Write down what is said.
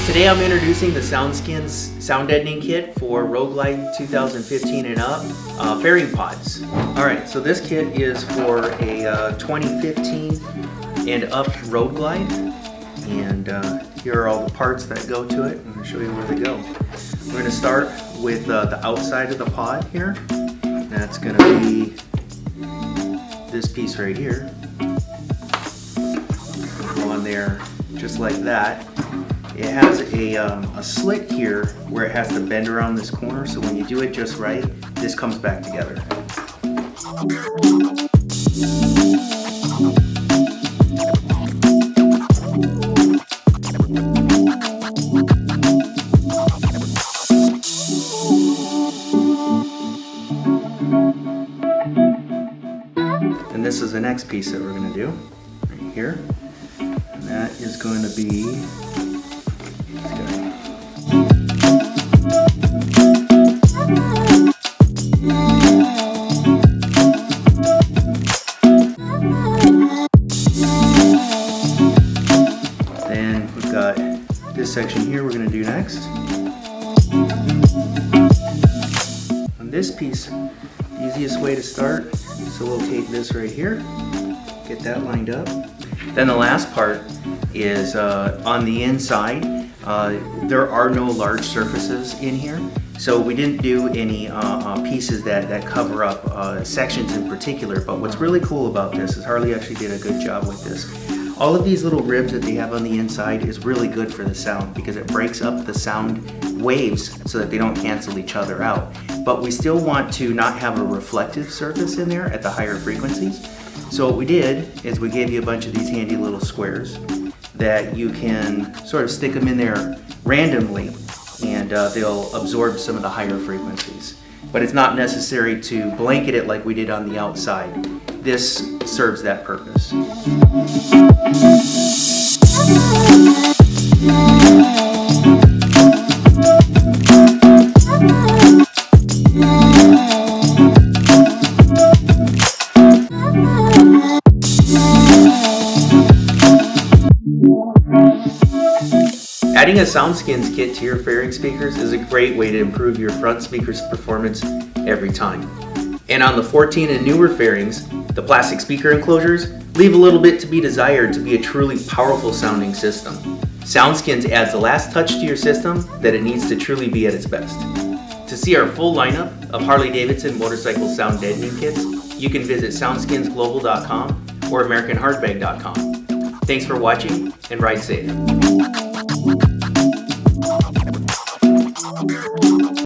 Today I'm introducing the SoundSkins sound deadening kit for Road Glide 2015 and up fairing pods. Alright, so this kit is for a 2015 and up Road Glide, and here are all the parts that go to it. I'm going to show you where they go. We're going to start with the outside of the pod here. That's going to be this piece right here. Go on there just like that. It has a slit here where it has to bend around this corner, so when you do it just right, this comes back together. And this is the next piece that we're going to do, right here. And that is going to be this section here we're going to do next. On this piece, the easiest way to start is to locate this right here, get that lined up. Then the last part is on the inside. There are no large surfaces in here, so we didn't do any pieces that cover up sections in particular, but what's really cool about this is Harley actually did a good job with this. All of these little ribs that they have on the inside is really good for the sound because it breaks up the sound waves so that they don't cancel each other out. But we still want to not have a reflective surface in there at the higher frequencies. So what we did is we gave you a bunch of these handy little squares that you can sort of stick them in there randomly, and they'll absorb some of the higher frequencies. But it's not necessary to blanket it like we did on the outside. This serves that purpose. Adding a SoundSkins kit to your fairing speakers is a great way to improve your front speaker's performance every time. And on the 14 and newer fairings, the plastic speaker enclosures leave a little bit to be desired to be a truly powerful sounding system. SoundSkins adds the last touch to your system that it needs to truly be at its best. To see our full lineup of Harley Davidson motorcycle sound deadening kits, you can visit SoundSkinsGlobal.com or AmericanHardbag.com. Thanks for watching, and ride safe.